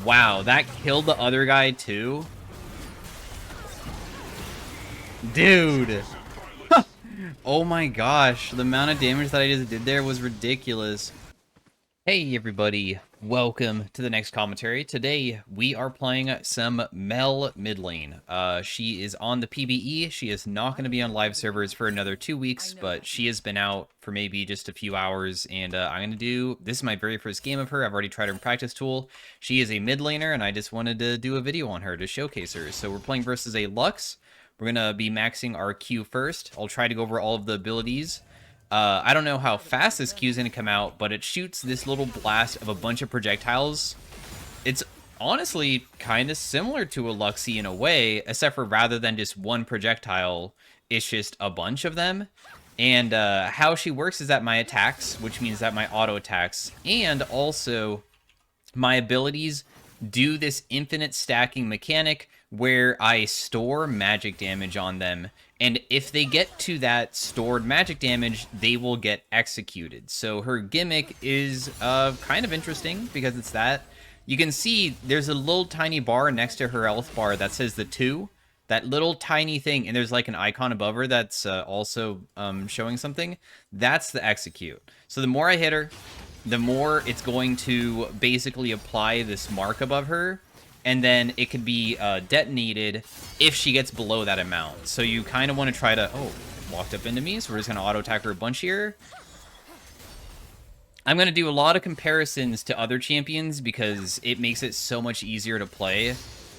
Wow, that killed the other guy too? Dude! Oh my gosh, the amount of damage that I just did there was ridiculous. Hey everybody, welcome to the next commentary. Today we are playing some MEL mid lane. She is on the PvE. She is not going to be on live servers for another 2 weeks, but she has been out for maybe just a few hours, and I'm going to do, this is my very first game of her. I've already tried her in practice tool. She is a mid laner, and I just wanted to do a video on her to showcase her. So we're playing versus a Lux. We're going to be maxing our Q first. I'll try to go over all of the abilities. I don't know how fast this Q is going to come out, but it shoots this little blast of a bunch of projectiles. It's honestly kind of similar to a Luxie in a way, except for rather than just one projectile, it's just a bunch of them. And how she works is that my attacks, which means that my auto attacks, and also my abilities do this infinite stacking mechanic where I store magic damage on them, and if they get to that stored magic damage, they will get executed. So her gimmick is kind of interesting because it's that. You can see there's a little tiny bar next to her health bar that says the 2. That little tiny thing, and there's like an icon above her that's also showing something. That's the execute. So the more I hit her, the more it's going to basically apply this mark above her, and then it could be detonated if she gets below that amount. So you kind of want to try to... Oh, walked up into me, so we're just going to auto-attack her a bunch here. I'm going to do a lot of comparisons to other champions because it makes it so much easier to play.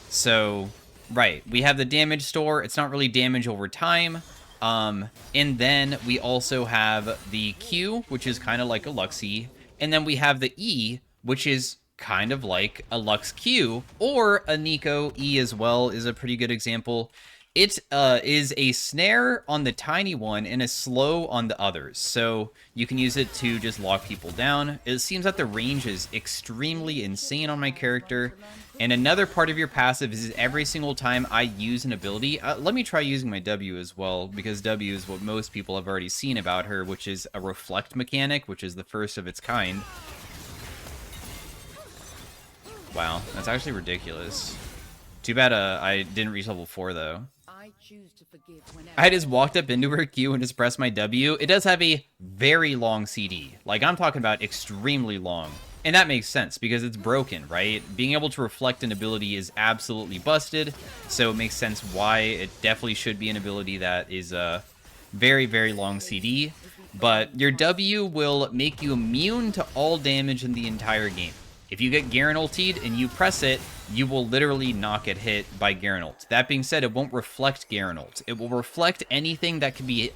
So, right, we have the damage store. It's not really damage over time. And then we also have the Q, which is kind of like a Luxie. And then we have the E, which is kind of like a Lux Q, or a Nico E as well is a pretty good example. It is a snare on the tiny one and a slow on the others. So you can use it to just lock people down. It seems that the range is extremely insane on my character. And another part of your passive is every single time I use an ability, let me try using my W as well, because W is what most people have already seen about her, which is a reflect mechanic, which is the first of its kind. Wow, that's actually ridiculous. Too bad I didn't reach level 4, though. I just walked up into her Q and just pressed my W. It does have a very long CD. Like, I'm talking about extremely long. And that makes sense, because it's broken, right? Being able to reflect an ability is absolutely busted, so it makes sense why it definitely should be an ability that is a very, very long CD. But your W will make you immune to all damage in the entire game. If you get Garen ultied and you press it, you will literally not get hit by Garen ult. That being said, it won't reflect Garen ult. It will reflect anything that can be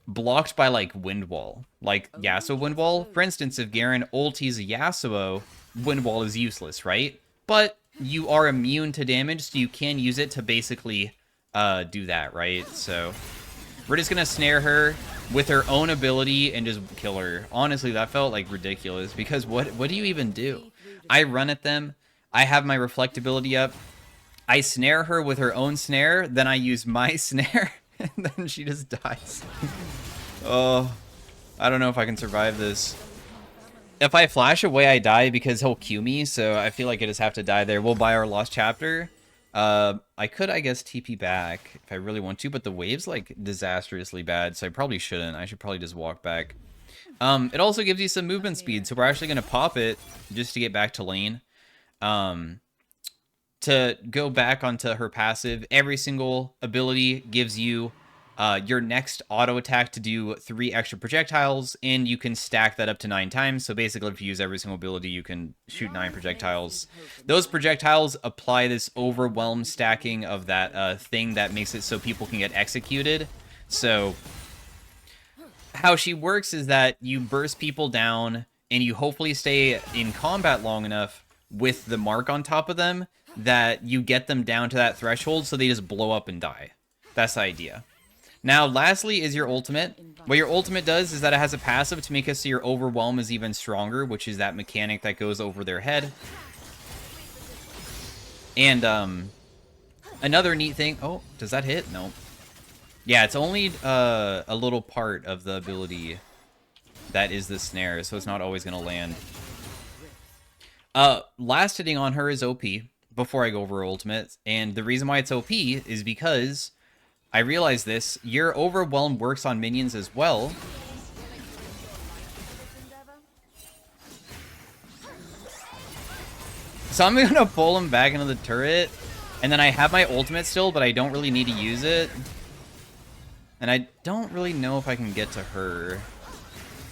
blocked by, like, Wind Wall. Like Yasuo Wind Wall. For instance, if Garen ulties a Yasuo, Wind Wall is useless, right? But you are immune to damage, so you can use it to basically do that, right? So we're just gonna snare her with her own ability and just kill her. Honestly, that felt like ridiculous, because what do you even do? I run at them, I have my reflect ability up, I snare her with her own snare, then I use my snare, and then she just dies. Oh, I don't know if I can survive this. If I flash away, I die because he'll Q me, so I feel like I just have to die there. We'll buy our lost chapter. I could, I guess, TP back if I really want to, but the wave's, like, disastrously bad, so I probably shouldn't. I should probably just walk back. It also gives you some movement speed, so we're actually going to pop it just to get back to lane. To go back onto her passive, every single ability gives you your next auto attack to do 3 extra projectiles, and you can stack that up to 9 times. So basically, if you use every single ability, you can shoot 9 projectiles. Those projectiles apply this overwhelm stacking of that thing that makes it so people can get executed. So how she works is that you burst people down, and you hopefully stay in combat long enough with the mark on top of them that you get them down to that threshold so they just blow up and die. That's the idea. Now, lastly is your ultimate. What your ultimate does is that it has a passive to make it so your overwhelm is even stronger, which is that mechanic that goes over their head. And another neat thing... Oh, does that hit? No. Yeah, it's only a little part of the ability that is the snare, so it's not always going to land. Last hitting on her is OP before I go over ultimate, and the reason why it's OP is because I realize this. Your overwhelm works on minions as well. So I'm gonna pull him back into the turret, and then I have my ultimate still, but I don't really need to use it. And I don't really know if I can get to her.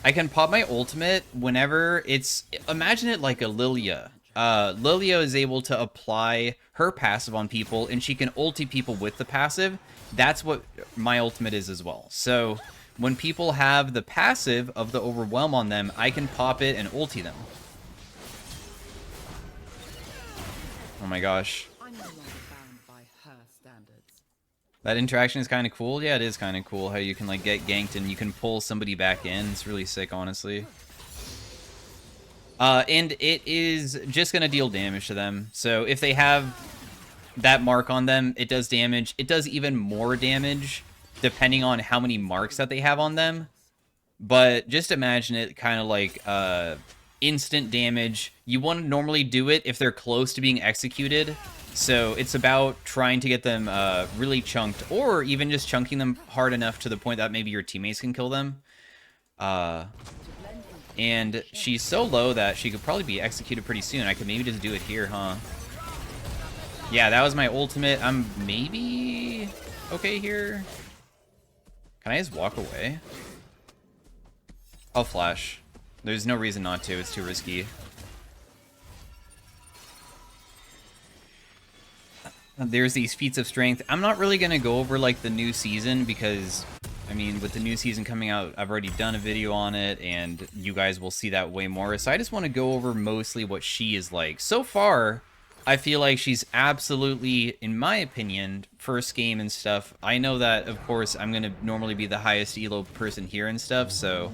I can pop my ultimate whenever it's... Imagine it like a Lilia. Lilia is able to apply her passive on people, and she can ulti people with the passive. That's what my ultimate is as well. So when people have the passive of the overwhelm on them, I can pop it and ulti them. Oh my gosh. That interaction is kind of cool. Yeah, it is kind of cool how you can like get ganked and you can pull somebody back in. It's really sick, honestly. And it is just going to deal damage to them. So if they have that mark on them, it does damage. It does even more damage depending on how many marks that they have on them. But just imagine it kind of like instant damage. You want to normally do it if they're close to being executed. So it's about trying to get them really chunked, or even just chunking them hard enough to the point that maybe your teammates can kill them. And she's so low that she could probably be executed pretty soon. I could maybe just do it here, huh? Yeah, that was my ultimate. I'm maybe okay here. Can I just walk away? I'll flash. There's no reason not to. It's too risky. There's these feats of strength. I'm not really going to go over like the new season because, I mean, with the new season coming out, I've already done a video on it and you guys will see that way more. So I just want to go over mostly what she is like. So far, I feel like she's absolutely, in my opinion, first game and stuff. I know that, of course, I'm going to normally be the highest elo person here and stuff, so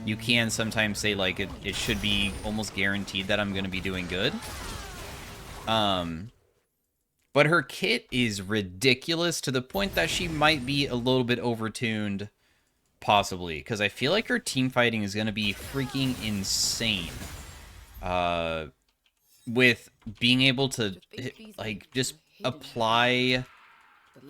you can sometimes say like it should be almost guaranteed that I'm going to be doing good. But her kit is ridiculous to the point that she might be a little bit overtuned, possibly. Because I feel like her team fighting is going to be freaking insane. With being able to, like, just apply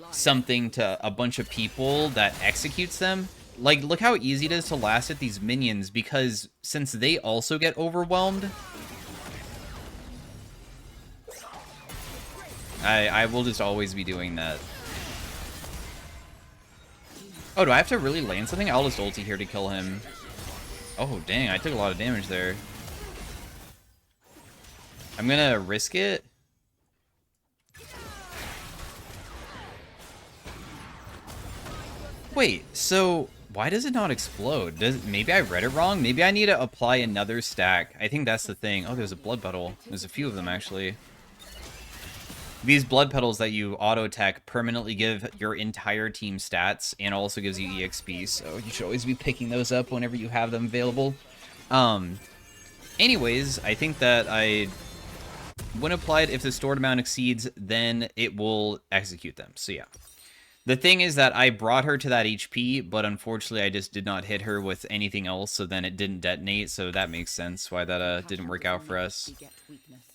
something to a bunch of people that executes them. Like, look how easy it is to last at these minions, because since they also get overwhelmed... I will just always be doing that. Oh, do I have to really land something? I'll just ulti here to kill him. Oh, dang, I took a lot of damage there. I'm gonna risk it. Wait, so why does it not explode? Maybe I read it wrong? Maybe I need to apply another stack. I think that's the thing. Oh, there's a blood petal. There's a few of them, actually. These blood petals that you auto-tech permanently give your entire team stats and also gives you EXP, so you should always be picking those up whenever you have them available. Anyways, I think that when applied, if the stored amount exceeds, then it will execute them, so yeah. The thing is that I brought her to that HP, but unfortunately I just did not hit her with anything else, so then it didn't detonate, so that makes sense why that didn't work out for us.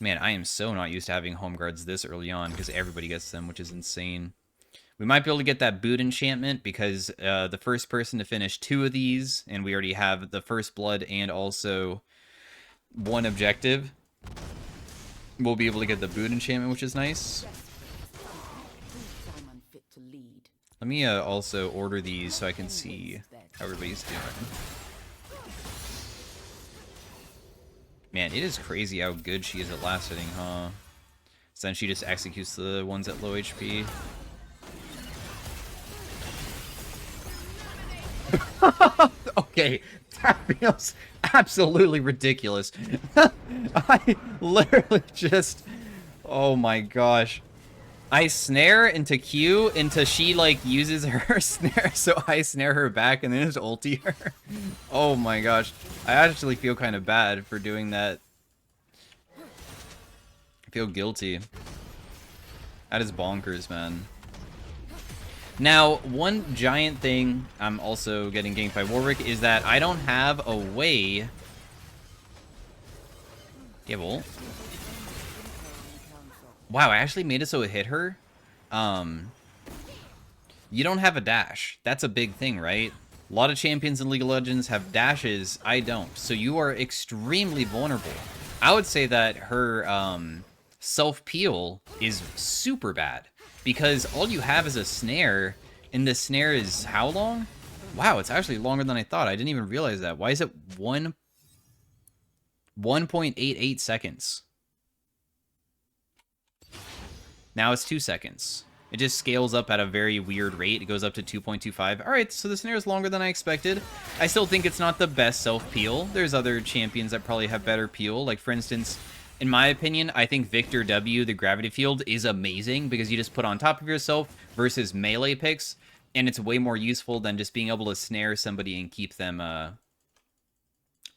Man, I am so not used to having home guards this early on, because everybody gets them, which is insane. We might be able to get that boot enchantment, because the first person to finish 2 of these, and we already have the first blood and also 1 objective, we'll be able to get the boot enchantment, which is nice. Let me also order these so I can see how everybody's doing. Man, it is crazy how good she is at last hitting, huh? So then she just executes the ones at low HP. Okay, that feels absolutely ridiculous. I literally just... Oh my gosh. I snare into Q into she like uses her snare, so I snare her back and then just ulti her. Oh my gosh. I actually feel kind of bad for doing that. I feel guilty. That is bonkers, man. Now, one giant thing I'm also getting ganked by Warwick is that I don't have a way... Yeah, well. Wow, I actually made it so it hit her. You don't have a dash. That's a big thing, right? A lot of champions in League of Legends have dashes. I don't. So you are extremely vulnerable. I would say that her self-peel is super bad. Because all you have is a snare, and the snare is how long? Wow, it's actually longer than I thought. I didn't even realize that. Why is it 1.88 seconds? Now it's 2 seconds. It just scales up at a very weird rate. It goes up to 2.25. All right, so the snare is longer than I expected. I still think it's not the best self-peel. There's other champions that probably have better peel. Like, for instance, in my opinion, I think Victor W, the gravity field, is amazing because you just put on top of yourself versus melee picks, and it's way more useful than just being able to snare somebody and keep them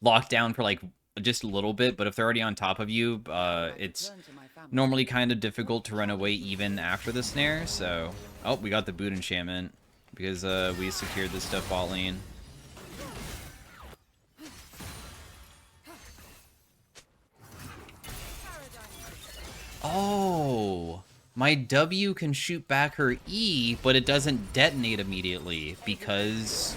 locked down for, like, just a little bit. But if they're already on top of you, it's normally kind of difficult to run away even after the snare. So, oh, we got the boot enchantment because we secured this stuff bot lane. Oh, my W can shoot back her E, but it doesn't detonate immediately because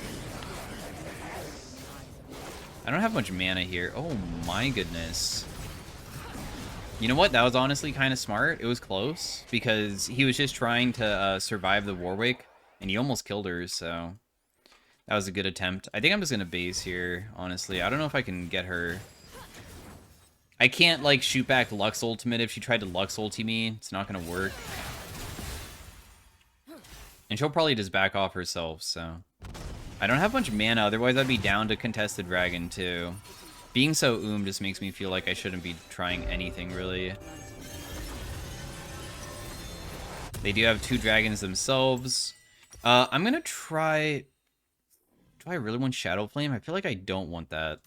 I don't have much mana here. Oh my goodness. You know what? That was honestly kind of smart. It was close because he was just trying to survive the Warwick, and he almost killed her, so that was a good attempt. I think I'm just going to base here, honestly. I don't know if I can get her. I can't, like, shoot back Lux ultimate. If she tried to Lux ulti me, it's not going to work. And she'll probably just back off herself, so I don't have much mana, otherwise I'd be down to contest the dragon, too. Being so just makes me feel like I shouldn't be trying anything, really. They do have 2 dragons themselves. I'm gonna try... Do I really want Shadow Flame? I feel like I don't want that.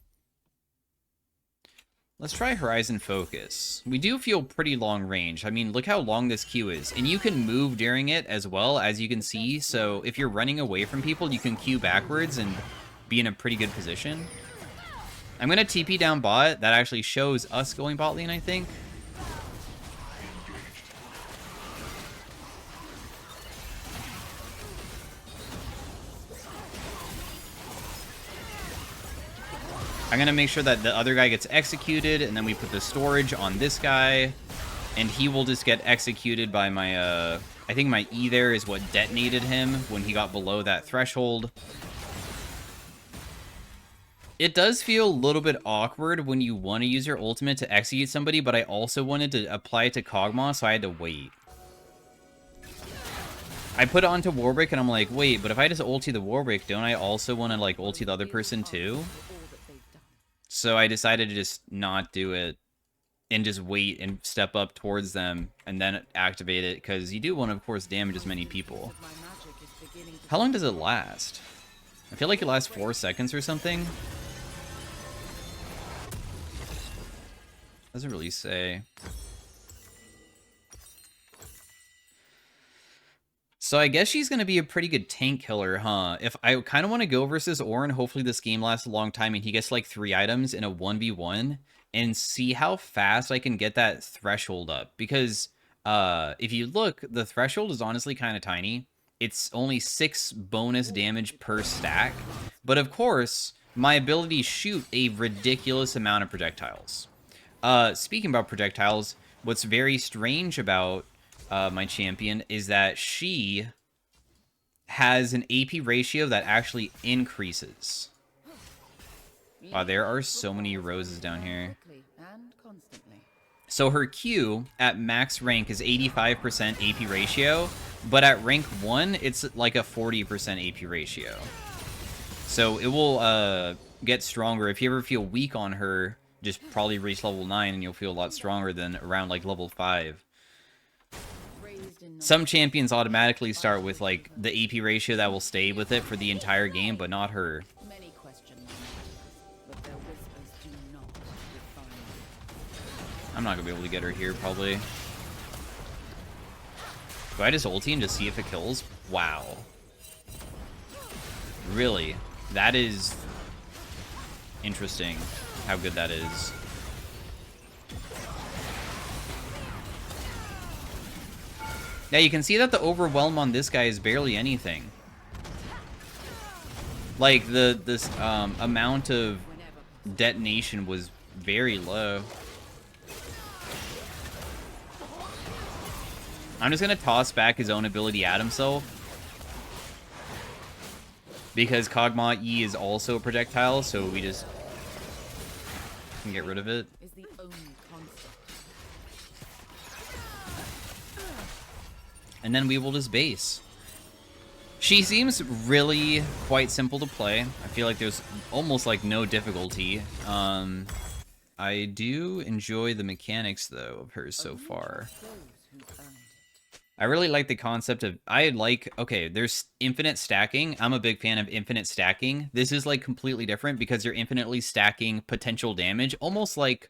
Let's try Horizon Focus. We do feel pretty long range. I mean, look how long this Q is. And you can move during it as well, as you can see. So if you're running away from people, you can Q backwards and be in a pretty good position. I'm going to TP down bot. That actually shows us going bot lane, I think. I'm going to make sure that the other guy gets executed, and then we put the storage on this guy, and he will just get executed by my, I think my E there is what detonated him when he got below that threshold. It does feel a little bit awkward when you want to use your ultimate to execute somebody, but I also wanted to apply it to Kog'Maw, so I had to wait. I put it onto Warwick, and I'm like, wait, but if I just ulti the Warwick, don't I also want to, like, ulti the other person too? So I decided to just not do it and just wait and step up towards them and then activate it, because you do want to, of course, damage as many people. How long does it last? I feel like it lasts 4 seconds or something. Doesn't really say. So I guess she's going to be a pretty good tank killer, huh? If I kind of want to go versus Ornn, hopefully this game lasts a long time and he gets like 3 items in a 1v1 and see how fast I can get that threshold up. Because if you look, the threshold is honestly kind of tiny. It's only 6 bonus damage per stack. But of course, my abilities shoot a ridiculous amount of projectiles. Speaking about projectiles, what's very strange about my champion is that she has an AP ratio that actually increases. Wow, there are so many roses down here. So her Q at max rank is 85% AP ratio, but at rank 1, it's like a 40% AP ratio. So it will get stronger. If you ever feel weak on her, just probably reach level 9 and you'll feel a lot stronger than around like level 5. Some champions automatically start with like the AP ratio that will stay with it for the entire game, but not her. I'm not gonna be able to get her here probably. Do I just ulti and just see if it kills? Wow. Really? That is interesting how good that is. Yeah, you can see that the overwhelm on this guy is barely anything. Like, this amount of detonation was very low. I'm just gonna toss back his own ability at himself. Because Kog'Maw E is also a projectile, so we just can get rid of it. And then we will just base. She seems really quite simple to play. I feel like there's almost like no difficulty. I do enjoy the mechanics though of hers so far. I really like the concept of, okay, there's infinite stacking. I'm a big fan of infinite stacking. This is like completely different because you're infinitely stacking potential damage, almost like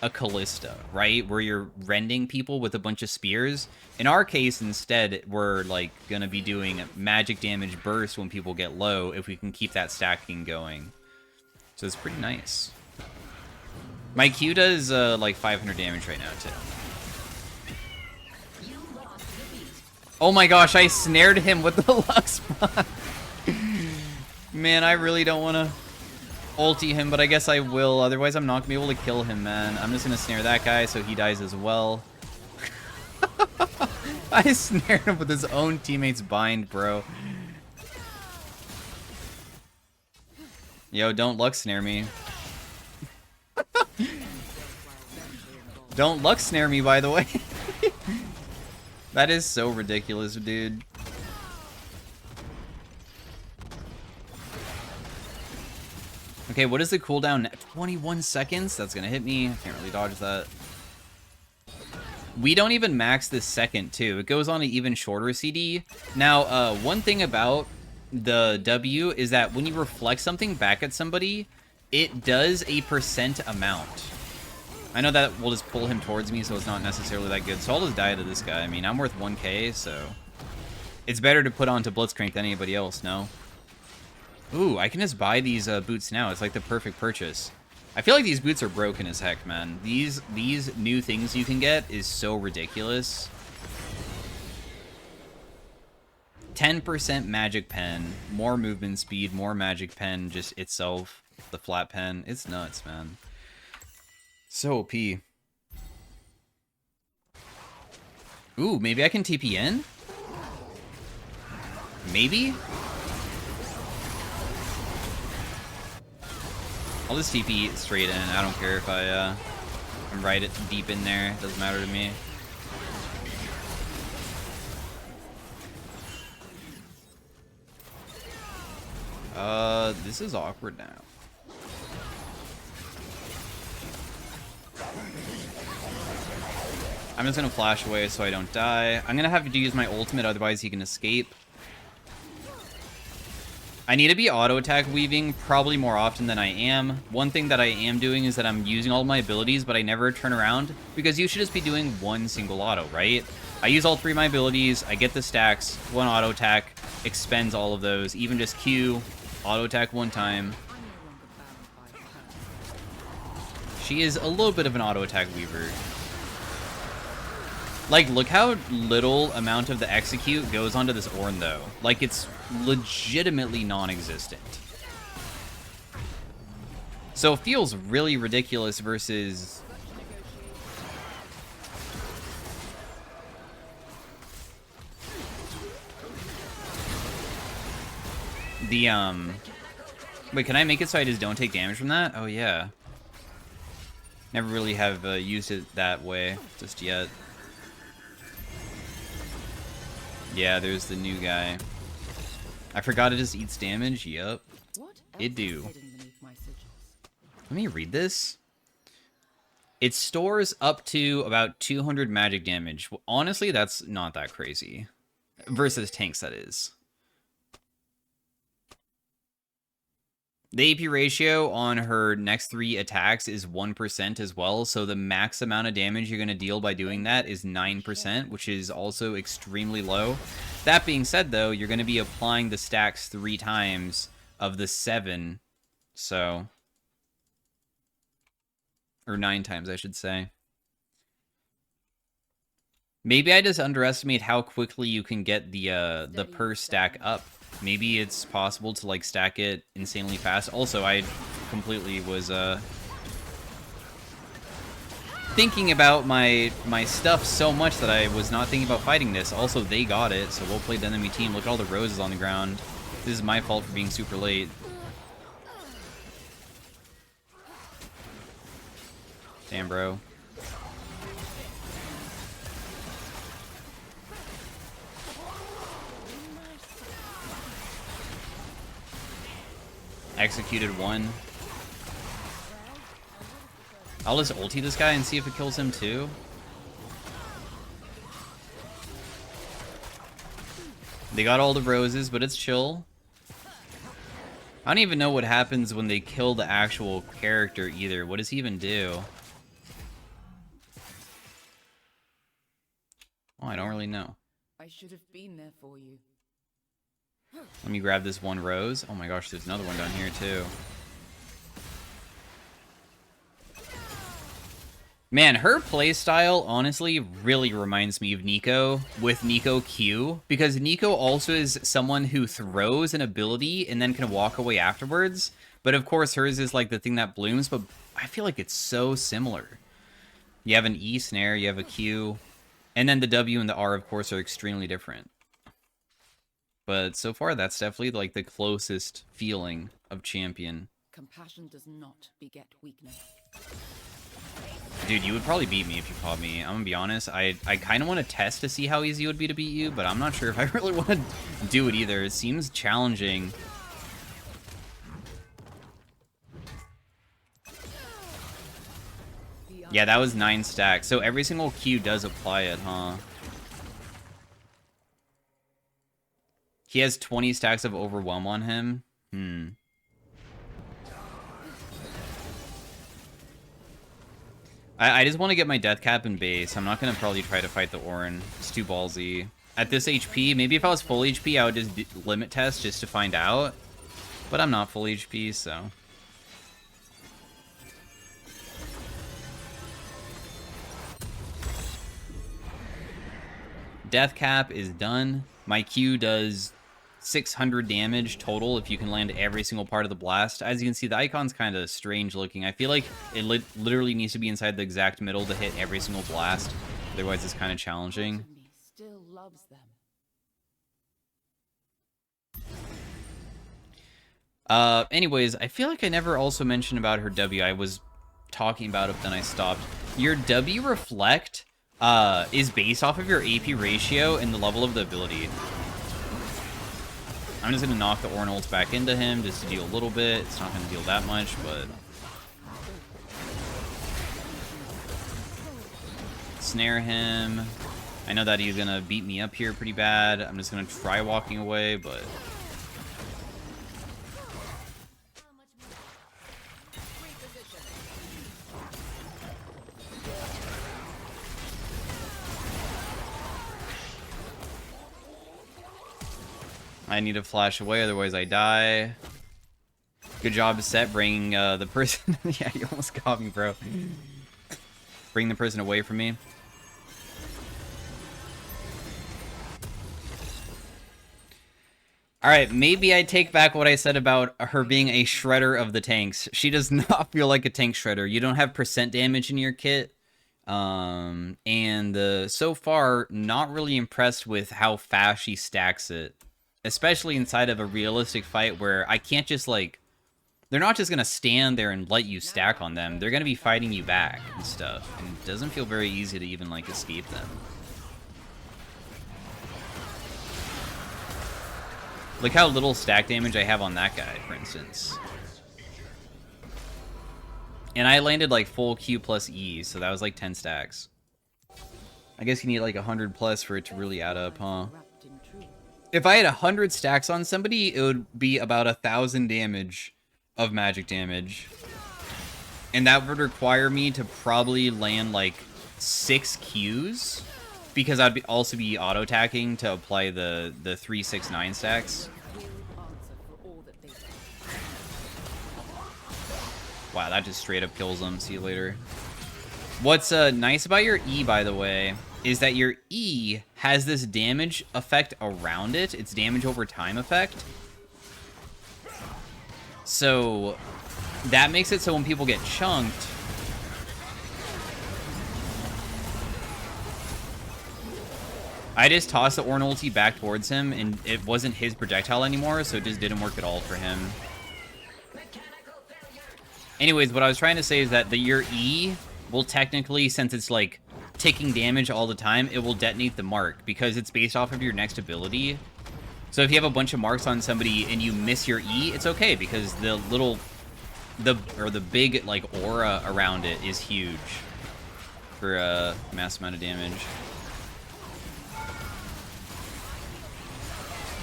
a Callista, right? Where you're rending people with a bunch of spears. In our case, instead, we're like gonna be doing magic damage burst when people get low if we can keep that stacking going. So it's pretty nice. My Q does like 500 damage right now too. Oh my gosh, I snared him with the Lux Spot. Man, I really don't want to ulti him, but I guess I will. Otherwise, I'm not going to be able to kill him, man. I'm just going to snare that guy so he dies as well. I snared him with his own teammate's bind, bro. Yo, don't Lux snare me. Don't Lux snare me, by the way. That is so ridiculous, dude. Okay, what is the cooldown? 21 seconds? That's gonna hit me. I can't really dodge that. We don't even max this second, too. It goes on an even shorter CD. Now, one thing about the W is that when you reflect something back at somebody, it does a % amount. I know that will just pull him towards me, so it's not necessarily that good. So I'll just die to this guy. I mean, I'm worth 1k, so it's better to put on to Blitzcrank than anybody else, no? Ooh, I can just buy these boots now. It's like the perfect purchase. I feel like these boots are broken as heck, man. These new things you can get is so ridiculous. 10% magic pen, more movement speed, more magic pen just itself, the flat pen. It's nuts, man. So OP. Ooh, maybe I can TP in? Maybe? I'll just TP straight in. I don't care if I'm right deep in there. It doesn't matter to me. This is awkward now. I'm just gonna flash away so I don't die. I'm gonna have to use my ultimate, otherwise he can escape. I need to be auto-attack weaving probably more often than I am. One thing that I am doing is that I'm using all my abilities, but I never turn around, because you should just be doing one single auto, right? I use all 3 of my abilities, I get the stacks, one auto-attack, expends all of those, even just Q, auto-attack 1 time. She is a little bit of an auto-attack weaver. Like, look how little amount of the execute goes onto this Ornn, though. Like, it's legitimately non-existent. So it feels really ridiculous versus... the, Wait, can I make it so I just don't take damage from that? Oh, yeah. Never really have used it that way just yet. Yeah, there's the new guy. I forgot it just eats damage. Yep. It do. Let me read this. It stores up to about 200 magic damage. Well, honestly, that's not that crazy. Versus tanks, that is. The AP ratio on her next 3 attacks is 1% as well, so the max amount of damage you're going to deal by doing that is 9%, which is also extremely low. That being said, though, you're going to be applying the stacks 3 times of the 7, so... or 9 times, I should say. Maybe I just underestimate how quickly you can get the per stack up. Maybe it's possible to like stack it insanely fast. Also, I completely was thinking about my stuff so much that I was not thinking about fighting this. Also, they got it, so well played the enemy team. Look at all the roses on the ground. This is my fault for being super late. Damn, bro. Executed one. I'll just ulti this guy and see if it kills him too. They got all the roses, but it's chill. I don't even know what happens when they kill the actual character either. What does he even do? Oh, I don't really know. I should have been there for you. Let me grab this one rose. Oh my gosh, there's another one down here too. Man, her playstyle honestly really reminds me of Nico with Nico Q, because Nico also is someone who throws an ability and then can walk away afterwards. But of course, hers is like the thing that blooms, but I feel like it's so similar. You have an E snare, you have a Q, and then the W and the R, of course, are extremely different. But so far, that's definitely like the closest feeling of champion. Compassion does not beget weakness. Dude, you would probably beat me if you fought me. I'm gonna be honest. I kind of want to test to see how easy it would be to beat you, but I'm not sure if I really want to do it either. It seems challenging. Yeah, that was 9 stacks. So every single Q does apply it, huh? He has 20 stacks of Overwhelm on him. I just want to get my death cap in base. I'm not going to probably try to fight the Orin. It's too ballsy. At this HP, maybe if I was full HP, I would just limit test just to find out. But I'm not full HP, so... Death cap is done. My Q does 600 damage total if you can land every single part of the blast. As you can see, the icon's kind of strange looking. I feel like it literally needs to be inside the exact middle to hit every single blast. Otherwise, it's kind of challenging. Still loves them. Anyways, I feel like I never also mentioned about her W. I was talking about it, then I stopped. Your W Reflect is based off of your AP ratio and the level of the ability. I'm just going to knock the Orin ult back into him just to deal a little bit. It's not going to deal that much, but... Snare him. I know that he's going to beat me up here pretty bad. I'm just going to try walking away, but... I need to flash away, otherwise I die. Good job, Set, bringing the person... Yeah, you almost got me, bro. Bring the person away from me. Alright, maybe I take back what I said about her being a shredder of the tanks. She does not feel like a tank shredder. You don't have percent damage in your kit. And so far, not really impressed with how fast she stacks it. Especially inside of a realistic fight where I can't just, like... They're not just going to stand there and let you stack on them. They're going to be fighting you back and stuff. And it doesn't feel very easy to even, like, escape them. Look how little stack damage I have on that guy, for instance. And I landed, like, full Q plus E, so that was, like, 10 stacks. I guess you need, like, 100 plus for it to really add up, huh? If I had 100 stacks on somebody, it would be about 1,000 damage of magic damage. And that would require me to probably land like 6 Qs, because I'd also be auto-attacking to apply the 3, 6, 9 stacks. Wow, that just straight up kills them. See you later. What's nice about your E, by the way, is that your E has this damage effect around it. It's damage over time effect. So that makes it so when people get chunked, I just tossed the Ornn ulti back towards him, and it wasn't his projectile anymore, so it just didn't work at all for him. Anyways, what I was trying to say is that your E will technically, since it's like taking damage all the time, it will detonate the mark because it's based off of your next ability. So if you have a bunch of marks on somebody and you miss your E, it's okay because the big like aura around it is huge for a mass amount of damage.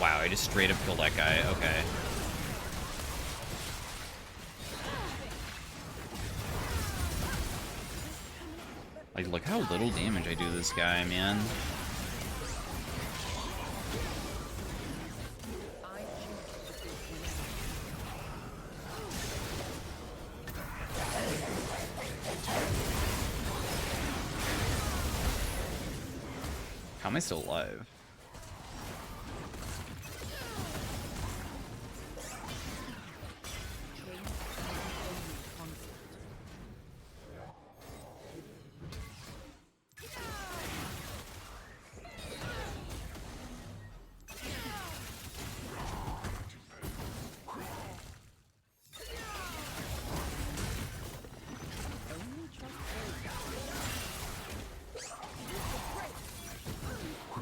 Wow, I just straight up killed that guy. Okay. Like, look how little damage I do to this guy, man. How am I still alive?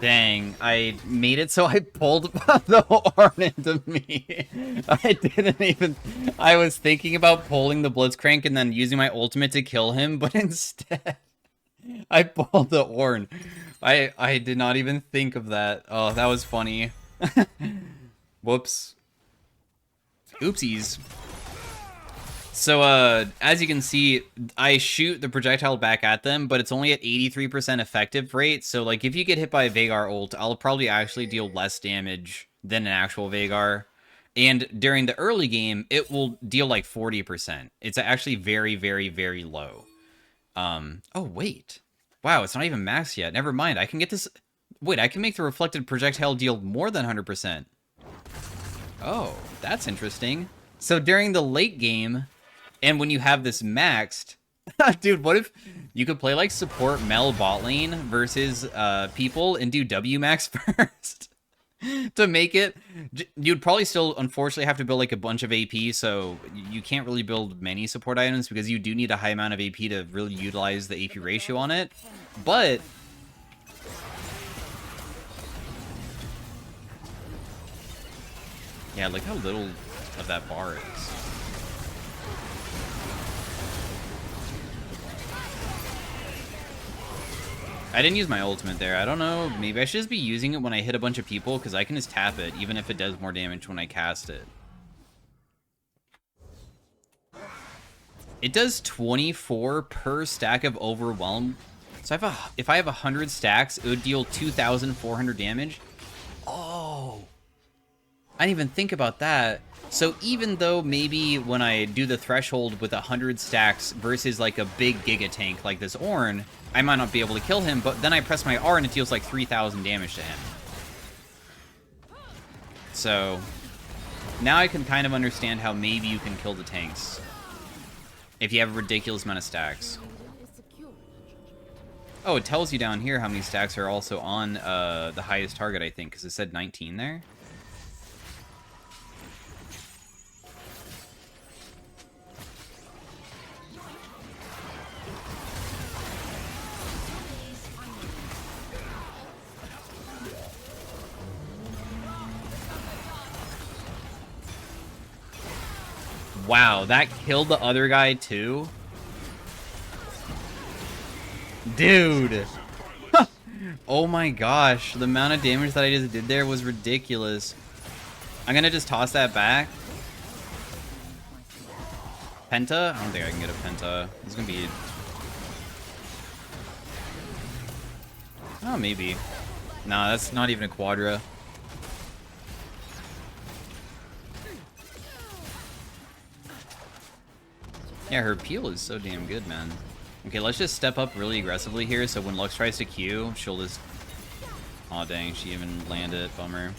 Dang, I made it so I pulled the Ornn into me. I didn't even... I was thinking about pulling the Blitzcrank and then using my ultimate to kill him, but instead I pulled the Ornn. I did not even think of that. Oh, that was funny. Whoops. Oopsies. So, as you can see, I shoot the projectile back at them, but it's only at 83% effective rate. So, like, if you get hit by a Veigar ult, I'll probably actually deal less damage than an actual Veigar. And during the early game, it will deal like 40%. It's actually very, very, very low. Oh, wait. Wow, it's not even max yet. Never mind. I can get this... Wait, I can make the reflected projectile deal more than 100%. Oh, that's interesting. So during the late game... And when you have this maxed, dude, what if you could play like support MEL bot lane versus people and do W max first to make it? You'd probably still unfortunately have to build like a bunch of AP, so you can't really build many support items because you do need a high amount of AP to really utilize the AP ratio on it. But yeah, look how little of that bar is. I didn't use my ultimate there. I don't know. Maybe I should just be using it when I hit a bunch of people, because I can just tap it, even if it does more damage when I cast it. It does 24 per stack of Overwhelm. So if I have 100 stacks, it would deal 2,400 damage. Oh. I didn't even think about that. So even though maybe when I do the threshold with 100 stacks versus like a big Giga Tank like this Ornn, I might not be able to kill him, but then I press my R and it deals like 3,000 damage to him. So now I can kind of understand how maybe you can kill the tanks if you have a ridiculous amount of stacks. Oh, it tells you down here how many stacks are also on the highest target, I think, because it said 19 there. Wow, that killed the other guy too? Dude! Oh my gosh, the amount of damage that I just did there was ridiculous. I'm gonna just toss that back. Penta? I don't think I can get a Penta. It's gonna be... Oh, maybe. Nah, that's not even a Quadra. Yeah, her peel is so damn good, man. Okay, let's just step up really aggressively here, so when Lux tries to Q, she'll just... Aw, dang, she even landed. Bummer.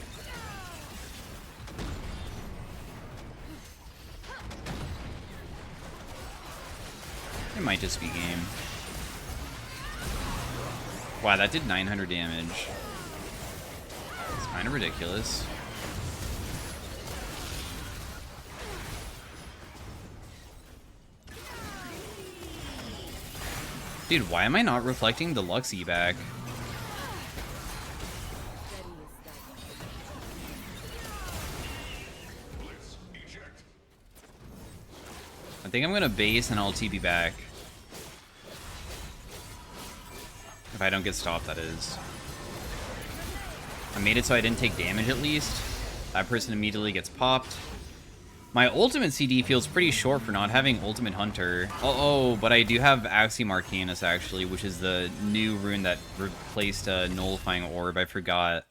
It might just be game. Wow, that did 900 damage. It's kind of ridiculous. Dude, why am I not reflecting the Lux E back? I think I'm gonna base and I'll TP back. If I don't get stopped, that is. I made it so I didn't take damage at least. That person immediately gets popped. My ultimate CD feels pretty short for not having Ultimate Hunter. Oh, but I do have Axiom Arcanus, actually, which is the new rune that replaced Nullifying Orb. I forgot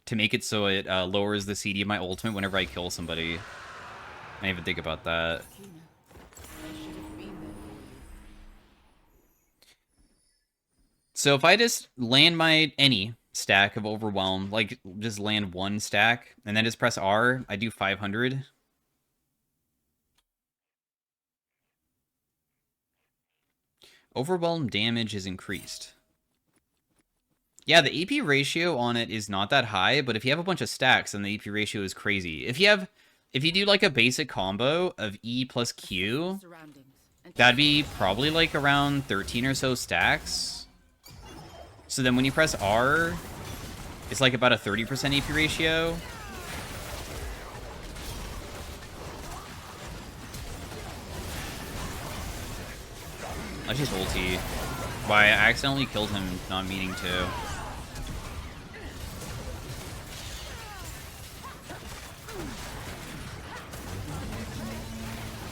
to make it so it lowers the CD of my ultimate whenever I kill somebody. I didn't even think about that. So if I just land my any stack of Overwhelm, like just land one stack, and then just press R, I do 500. Overwhelm damage is increased. Yeah, the AP ratio on it is not that high, but if you have a bunch of stacks, then the AP ratio is crazy. If you do like a basic combo of E plus Q, that'd be probably like around 13 or so stacks. So then when you press R, it's like about a 30% AP ratio. Let's just ulti. Why, I accidentally killed him, not meaning to.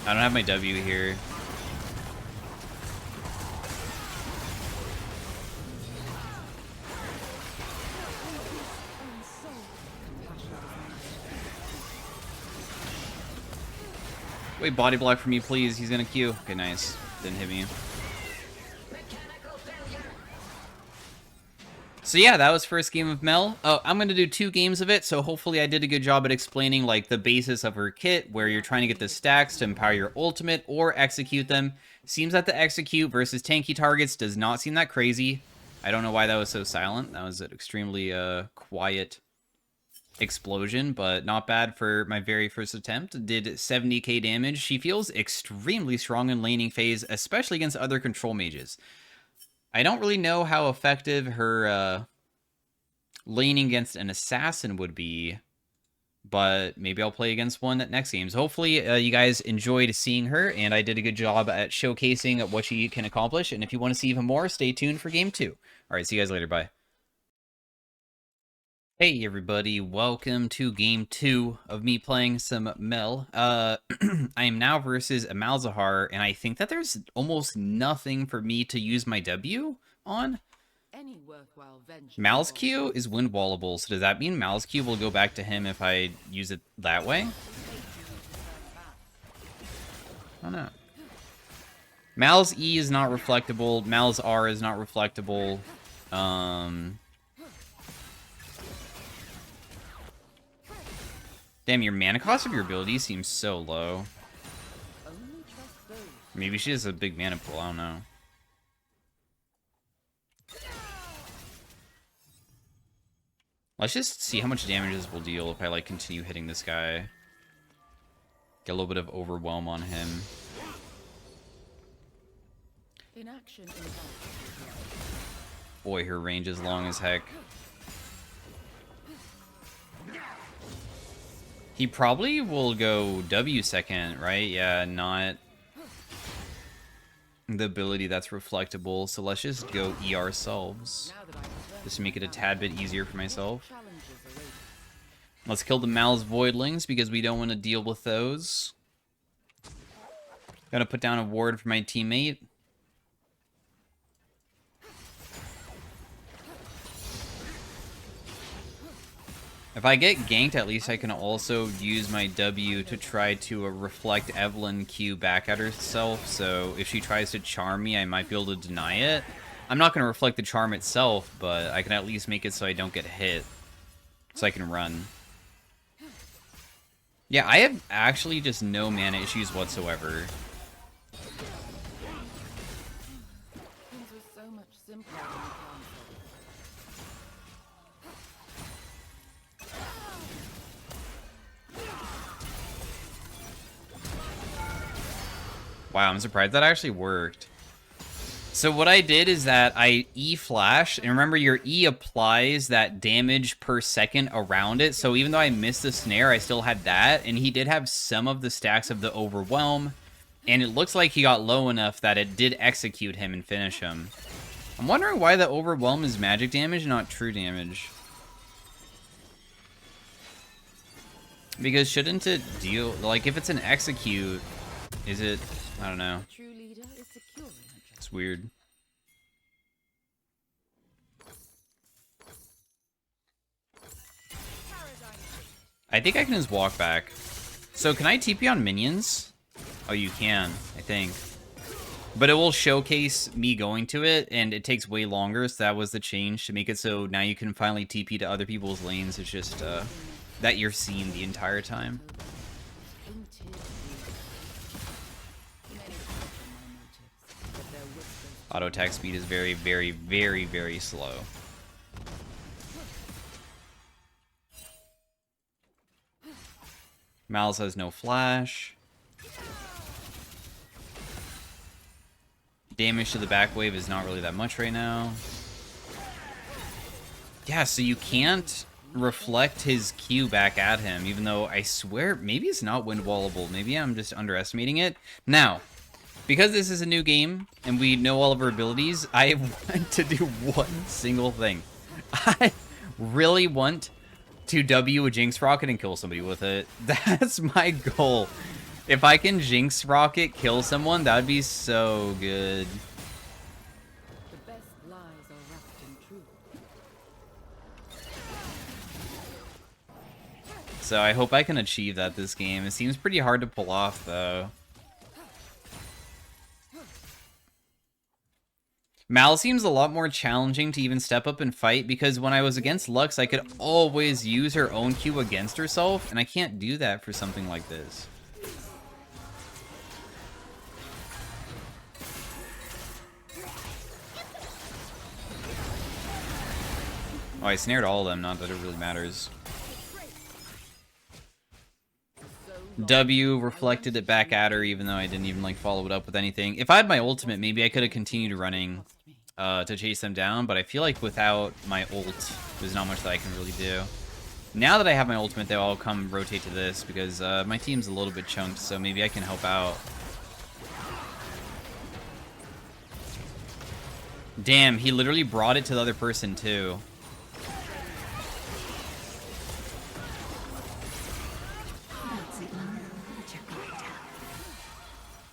I don't have my W here. Wait, body block for me, please. He's gonna Q. Okay, nice. Didn't hit me. So yeah, that was first game of MEL. Oh, I'm going to do 2 games of it, so hopefully I did a good job at explaining like the basis of her kit, where you're trying to get the stacks to empower your ultimate or execute them. Seems that the execute versus tanky targets does not seem that crazy. I don't know why that was so silent. That was an extremely quiet explosion, but not bad for my very first attempt. Did 70k damage. She feels extremely strong in laning phase, especially against other control mages. I don't really know how effective her laning against an assassin would be, but maybe I'll play against one at next games. Hopefully you guys enjoyed seeing her, and I did a good job at showcasing what she can accomplish. And if you want to see even more, stay tuned for game 2. All right, see you guys later. Bye. Hey everybody, welcome to game 2 of me playing some MEL. I am now versus a Malzahar, and I think that there's almost nothing for me to use my W on. Mal's Q is wind wallable, so does that mean Mal's Q will go back to him if I use it that way? I don't know. Mal's E is not reflectable, Mal's R is not reflectable. Damn, your mana cost of your ability seems so low. Maybe she has a big mana pool, I don't know. Let's just see how much damage this will deal if I, like, continue hitting this guy. Get a little bit of overwhelm on him. Boy, her range is long as heck. He probably will go W second, right? Yeah, not the ability that's reflectable. So let's just go E ourselves, just to make it a tad bit easier for myself. Let's kill the Mal's Voidlings, because we don't want to deal with those. Gotta put down a ward for my teammate. If I get ganked, at least I can also use my W to try to reflect Evelyn Q back at herself, so if she tries to charm me, I might be able to deny it. I'm not going to reflect the charm itself, but I can at least make it so I don't get hit, so I can run. Yeah, I have actually just no mana issues whatsoever. Things were so much simpler in the council. Wow, I'm surprised that actually worked. So what I did is that I E-flash, and remember your E applies that damage per second around it, so even though I missed the snare, I still had that, and he did have some of the stacks of the Overwhelm, and it looks like he got low enough that it did execute him and finish him. I'm wondering why the Overwhelm is magic damage, not true damage. Because shouldn't it deal, like if it's an execute, is it, I don't know. A true leader is secure in her trust. It's weird. I think I can just walk back. So can I TP on minions? Oh, you can, I think. But it will showcase me going to it, and it takes way longer, so that was the change to make it so now you can finally TP to other people's lanes. It's just that you're seen the entire time. Auto attack speed is very, very, very, very slow. Malice has no flash. Damage to the back wave is not really that much right now. Yeah, so you can't reflect his Q back at him, even though I swear maybe it's not wind wallable. Maybe I'm just underestimating it. Now, because this is a new game and we know all of our abilities, I want to do one single thing. I really want to W a Jinx Rocket and kill somebody with it. That's my goal. If I can Jinx Rocket kill someone, that would be so good. The best lies are wrapped in truth. So I hope I can achieve that this game. It seems pretty hard to pull off, though. Mal seems a lot more challenging to even step up and fight, because when I was against Lux, I could always use her own Q against herself, and I can't do that for something like this. Oh, I snared all of them, not that it really matters. W reflected it back at her, even though I didn't even like follow it up with anything. If I had my ultimate, maybe I could have continued running to chase them down, but I feel like without my ult, there's not much that I can really do. Now that I have my ultimate, though, I'll come rotate to this, because my team's a little bit chunked, so maybe I can help out. Damn, he literally brought it to the other person, too.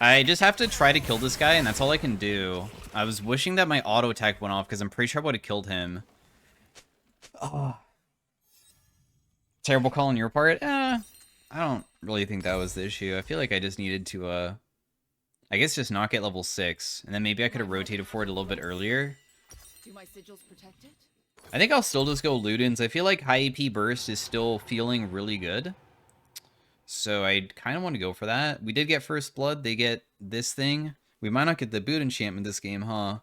I just have to try to kill this guy, and that's all I can do. I was wishing that my auto attack went off, because I'm pretty sure I would have killed him. Oh. Terrible call on your part? I don't really think that was the issue. I feel like I just needed to, I guess just not get level 6, and then maybe I could have rotated for it a little bit earlier. Do my sigils protect it? I think I'll still just go Ludens. I feel like high AP burst is still feeling really good. So I kind of want to go for that. We did get First Blood. They get this thing. We might not get the boot enchantment this game, huh?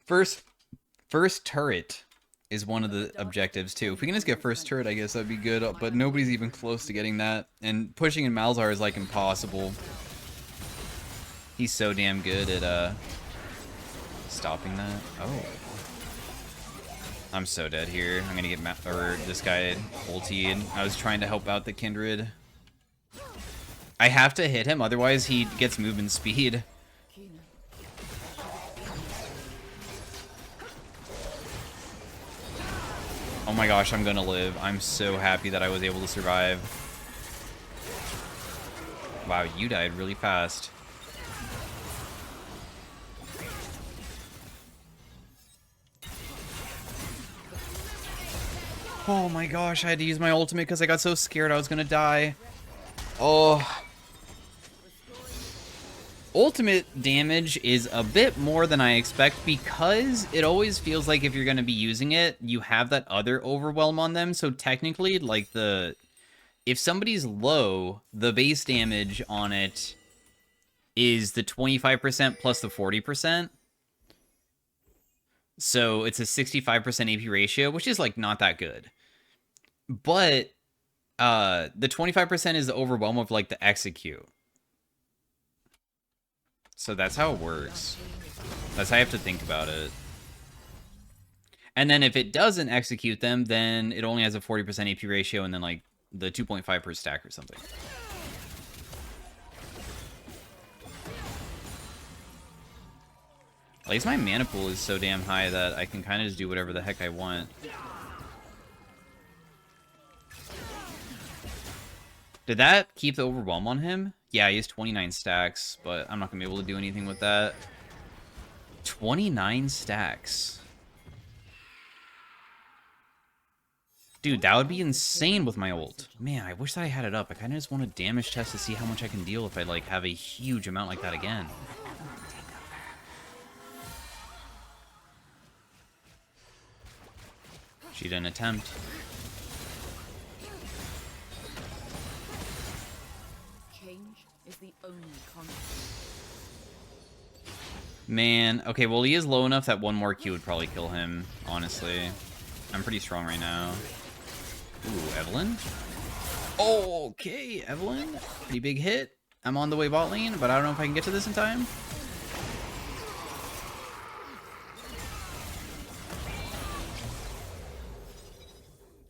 First turret is one of the objectives, too. If we can just get first turret, I guess that'd be good. But nobody's even close to getting that. And pushing in Malzahar is, like, impossible. He's so damn good at, stopping that. Oh. I'm so dead here. I'm gonna get this guy ultied. I was trying to help out the Kindred. I have to hit him, otherwise he gets movement speed. Oh my gosh, I'm gonna live. I'm so happy that I was able to survive. Wow, you died really fast. Oh my gosh, I had to use my ultimate because I got so scared I was gonna die. Oh. Ultimate damage is a bit more than I expect because it always feels like if you're going to be using it, you have that other overwhelm on them. So technically, like if somebody's low, the base damage on it is the 25% plus the 40%. So it's a 65% AP ratio, which is like not that good. But the 25% is the overwhelm of like the execute. So that's how it works. That's how I have to think about it. And then if it doesn't execute them, then it only has a 40% AP ratio and then like the 2.5 per stack or something. At least my mana pool is so damn high that I can kind of just do whatever the heck I want. Did that keep the overwhelm on him? Yeah, he has 29 stacks, but I'm not going to be able to do anything with that. 29 stacks. Dude, that would be insane with my ult. Man, I wish that I had it up. I kind of just want to damage test to see how much I can deal if I like have a huge amount like that again. She didn't attempt. Is the only constant. Man, okay, well, he is low enough that one more Q would probably kill him, honestly. I'm pretty strong right now. Ooh, Evelyn? Oh, okay, Evelyn. Pretty big hit. I'm on the way bot lane, but I don't know if I can get to this in time.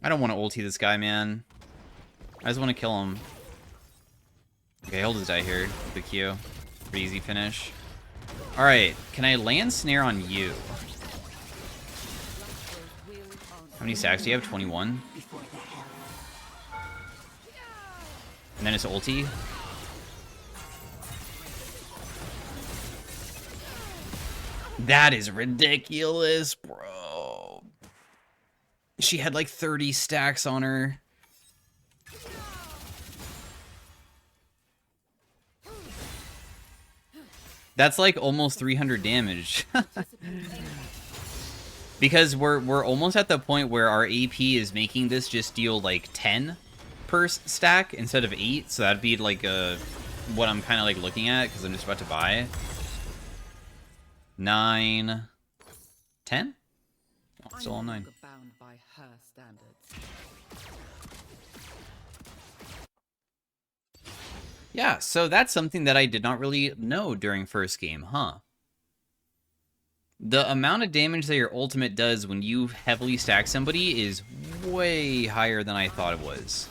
I don't want to ulti this guy, man. I just want to kill him. Okay, he'll just die here with the Q. Pretty easy finish. Alright, can I land snare on you? How many stacks do you have? 21? And then it's ulti. That is ridiculous, bro. She had like 30 stacks on her. That's like almost 300 damage. Because we're almost at the point where our AP is making this just deal like 10 per stack instead of 8. So that'd be like what I'm kind of like looking at because I'm just about to buy. 9, 10? Oh, still on 9. Bound by her standards. Yeah, so that's something that I did not really know during first game, huh? The amount of damage that your ultimate does when you heavily stack somebody is way higher than I thought it was.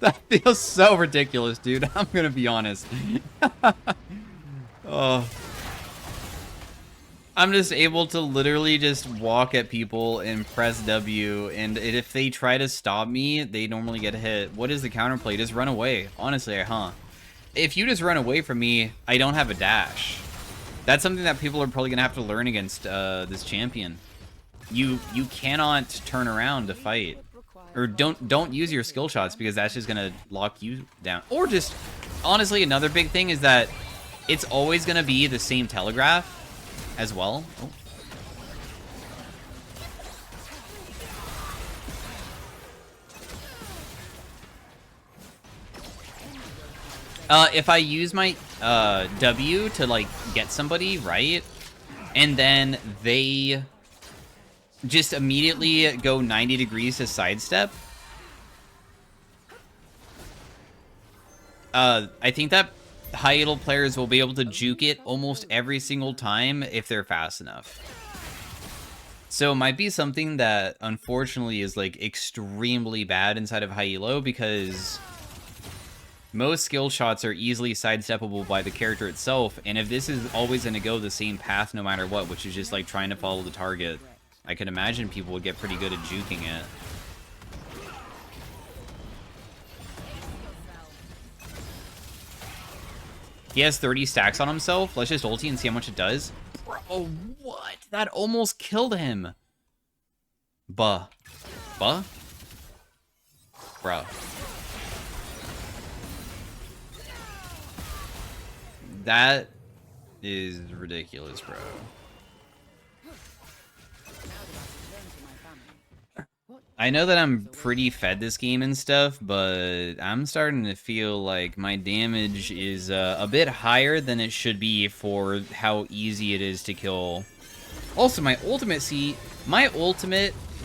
That feels so ridiculous, dude. I'm gonna be honest. Oh. I'm just able to literally just walk at people and press W, and if they try to stop me, they normally get hit. What is the counterplay? Just run away. Honestly, huh? If you just run away from me, I don't have a dash. That's something that people are probably gonna have to learn against this champion. You cannot turn around to fight. Or don't use your skill shots because that's just gonna lock you down. Or just, honestly, another big thing is that it's always gonna be the same telegraph as well. If I use my W to like get somebody, right, and then they just immediately go 90 degrees to sidestep, I think that high elo players will be able to juke it almost every single time if they're fast enough. So it might be something that unfortunately is like extremely bad inside of high elo because most skill shots are easily sidesteppable by the character itself, and if this is always going to go the same path no matter what, which is just like trying to follow the target, I can imagine people would get pretty good at juking it. He has 30 stacks on himself. Let's just ulti and see how much it does. Bro, what? That almost killed him. Buh. Buh? Bruh. That is ridiculous, bro. I know that I'm pretty fed this game and stuff, but I'm starting to feel like my damage is a bit higher than it should be for how easy it is to kill. Also, my ultimate,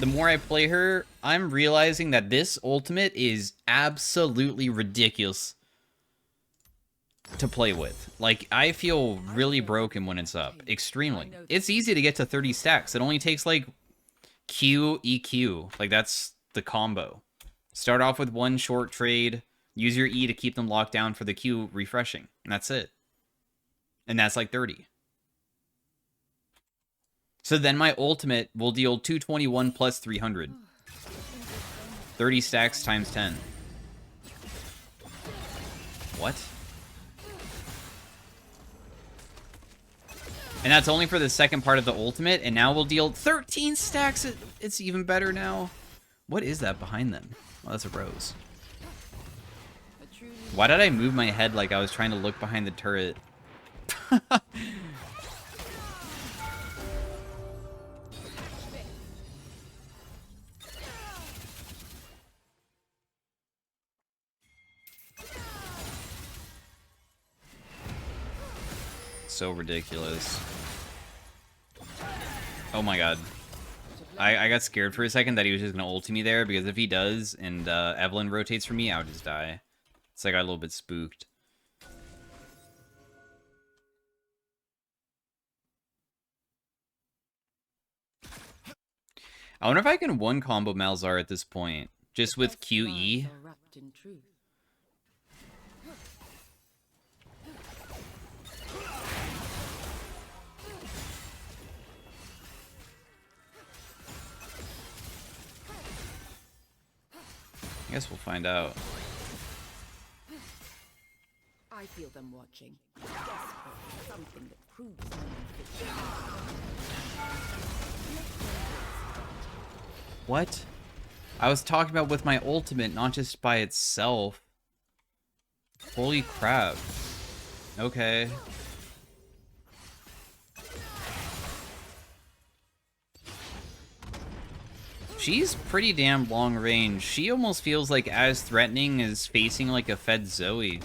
the more I play her, I'm realizing that this ultimate is absolutely ridiculous to play with. Like, I feel really broken when it's up. Extremely. It's easy to get to 30 stacks. It only takes, like, Q, EQ. Like, that's the combo. Start off with one short trade, use your E to keep them locked down for the Q refreshing. And that's it. And that's like 30. So then my ultimate will deal 221 plus 300. 30 stacks times 10. What? And that's only for the second part of the ultimate, and now we'll deal 13 stacks. It's even better now. What is that behind them? Oh, that's a rose. Why did I move my head like I was trying to look behind the turret? So ridiculous. Oh my god. I got scared for a second that he was just going to ult me there, because if he does and Evelyn rotates for me, I would just die. So I got a little bit spooked. I wonder if I can one combo Malzahar at this point, just with QE. I guess we'll find out. I feel them watching. Something that proves What? I was talking about with my ultimate, not just by itself. Holy crap. Okay. She's pretty damn long range. She almost feels like as threatening as facing like a fed Zoe.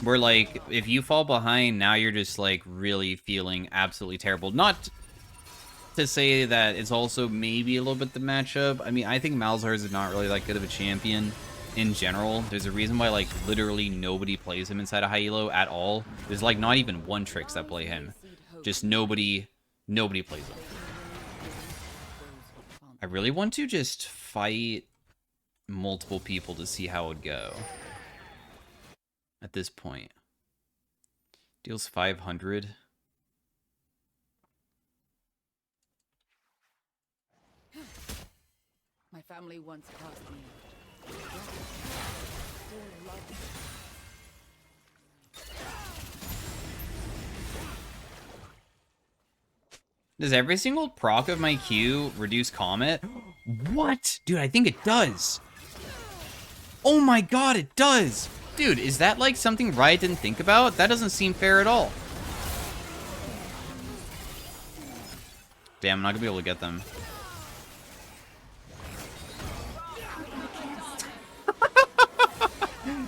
Where like, if you fall behind, now you're just like really feeling absolutely terrible. Not to say that it's also maybe a little bit the matchup. I mean, I think Malzahar is not really that good of a champion in general. There's a reason why like literally nobody plays him inside of high elo at all. There's like not even one tricks that play him. Just nobody plays him. I really want to just fight multiple people to see how it would go. At this point. Deals 500. My family once cast me out. Does every single proc of my Q reduce Comet? What? Dude, I think it does. Oh my god, it does. Dude, is that like something Riot didn't think about? That doesn't seem fair at all. Damn, I'm not gonna be able to get them.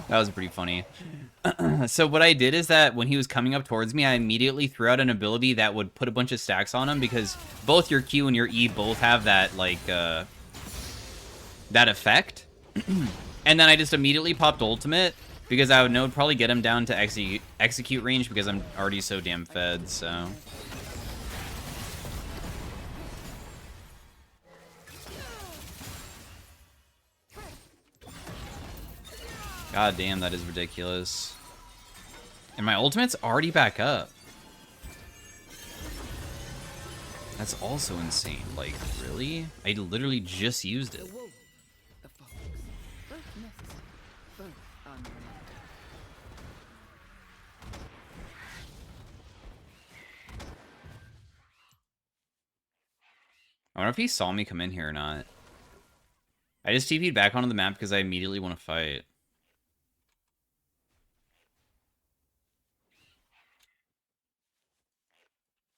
That was pretty funny. So what I did is that when he was coming up towards me, I immediately threw out an ability that would put a bunch of stacks on him, because both your Q and your E both have that, like, that effect. And then I just immediately popped ultimate, because I would know it'd probably get him down to execute range, because I'm already so damn fed, so... God damn, that is ridiculous. And my ultimate's already back up. That's also insane. Like, really? I literally just used it. I wonder if he saw me come in here or not. I just TP'd back onto the map because I immediately want to fight.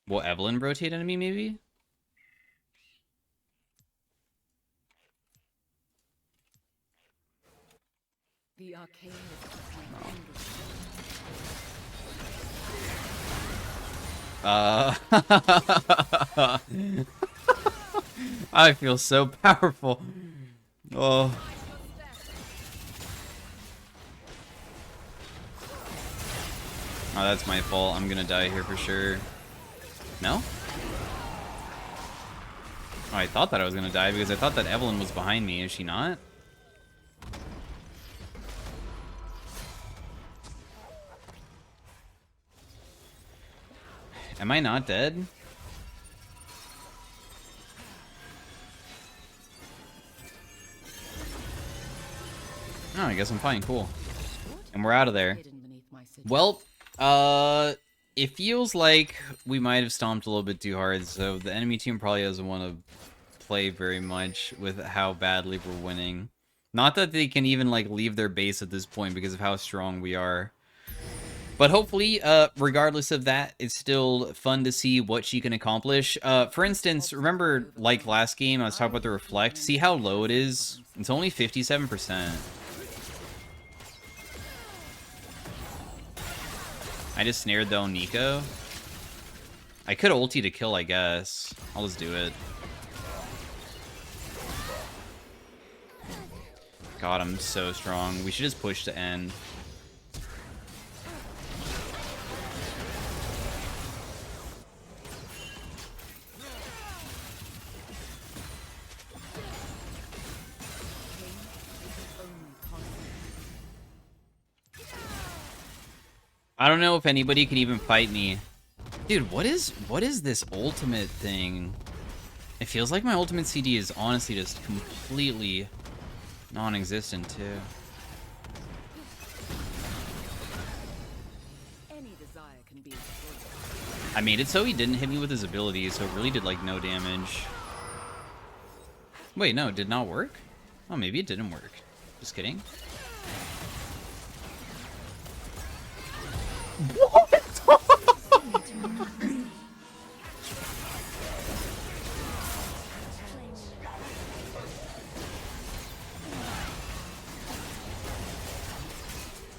Will Evelyn rotate into me, maybe? The arcane I feel so powerful. Oh. Oh, that's my fault. I'm gonna die here for sure. No? Oh, I thought that I was gonna die because I thought that Evelyn was behind me. Is she not? Am I not dead? Oh, I guess I'm fine. Cool. And we're out of there. Well, it feels like we might have stomped a little bit too hard, so the enemy team probably doesn't want to play very much with how badly we're winning. Not that they can even, like, leave their base at this point because of how strong we are. But hopefully, regardless of that, it's still fun to see what she can accomplish. For instance, remember, like last game, I was talking about the Reflect? See how low it is? It's only 57%. I just snared, though, Nico. I could ulti to kill, I guess. I'll just do it. God, I'm so strong. We should just push to end. I don't know if anybody can even fight me. Dude, what is this ultimate thing? It feels like my ultimate CD is honestly just completely non-existent too. Any desire can be I made it so he didn't hit me with his ability, so it really did like no damage. Wait, no, it did not work? Oh, maybe it didn't work. Just kidding. What?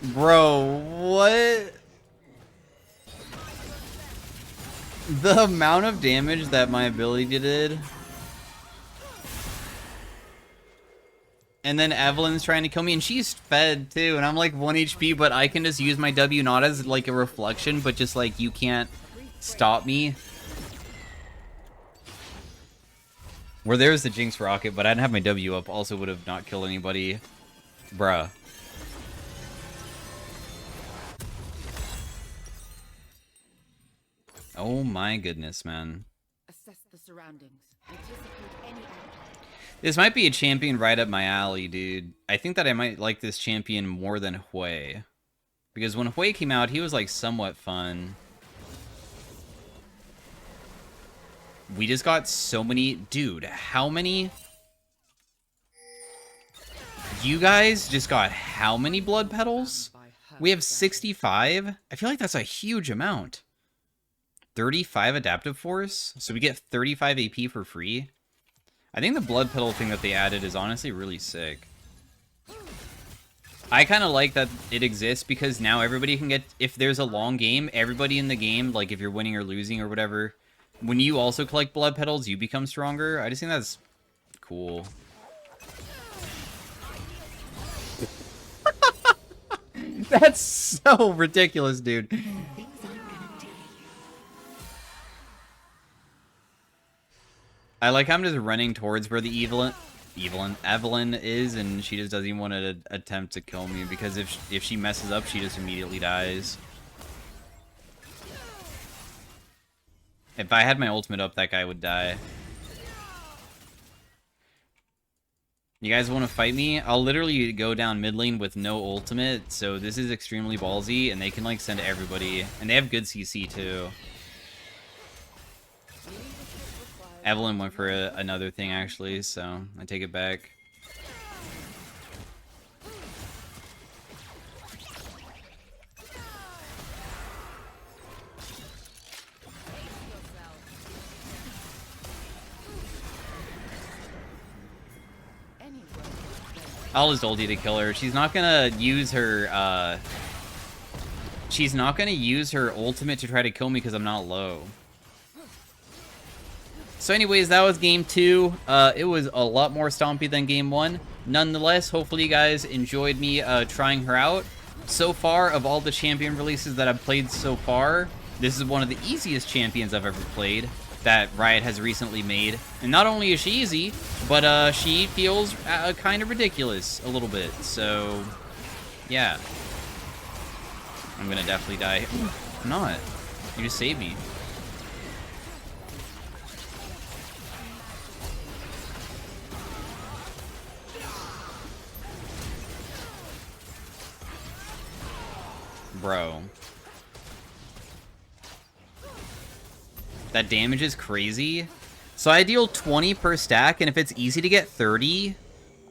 Bro, what? The amount of damage that my ability did. And then Evelyn's trying to kill me, and she's fed too, and I'm like 1 HP, but I can just use my W not as like a reflection, but just like you can't stop me. Where there's the Jinx rocket, but I didn't have my W up, also would have not killed anybody. Bruh. Oh my goodness, man. assess the surroundings. Anticipate any outcome. This might be a champion right up my alley, dude. I think that I might like this champion more than Hui. Because when Hui came out, he was like somewhat fun. We just got so many... Dude, how many... You guys just got how many blood petals? We have 65? I feel like that's a huge amount. 35 adaptive force? So we get 35 AP for free? I think the blood petal thing that they added is honestly really sick. I kind of like that it exists because now everybody can get... If there's a long game, everybody in the game, like if you're winning or losing or whatever, when you also collect blood petals, you become stronger. I just think that's cool. That's so ridiculous, dude. I like how I'm just running towards where the Evelyn is, and she just doesn't even want to attempt to kill me because if she messes up, she just immediately dies. If I had my ultimate up, that guy would die. You guys want to fight me? I'll literally go down mid lane with no ultimate, so this is extremely ballsy, and they can like send everybody, and they have good CC too. Evelyn went for another thing, actually, so I take it back. I'll just ulti to kill her. She's not gonna use her, she's not gonna use her ultimate to try to kill me because I'm not low. So anyways, that was game 2. It was a lot more stompy than game 1. Nonetheless, hopefully you guys enjoyed me trying her out. So far, of all the champion releases that I've played so far, this is one of the easiest champions I've ever played that Riot has recently made. And not only is she easy, but she feels kind of ridiculous a little bit. So, yeah. I'm gonna definitely die. Ooh, I'm not. You just saved me. Bro. That damage is crazy. So I deal 20 per stack, and if it's easy to get 30,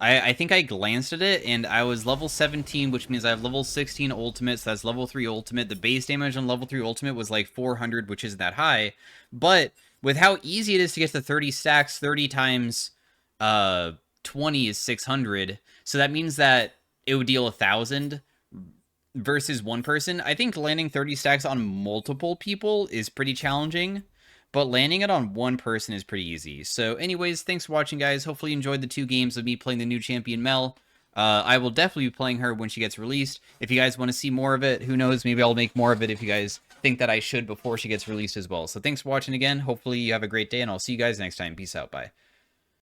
I think I glanced at it, and I was level 17, which means I have level 16 ultimate, so that's level 3 ultimate. The base damage on level 3 ultimate was like 400, which isn't that high. But with how easy it is to get to 30 stacks, 30 times 20 is 600. So that means that it would deal 1,000 versus one person. I think landing 30 stacks on multiple people is pretty challenging, but landing it on one person is pretty easy. So anyways, thanks for watching, guys. Hopefully you enjoyed the 2 games of me playing the new champion Mel. I will definitely be playing her when she gets released. If you guys want to see more of it, who knows, maybe I'll make more of it if you guys think that I should before she gets released as well. So thanks for watching again. Hopefully you have a great day, and I'll see you guys next time. Peace out. Bye.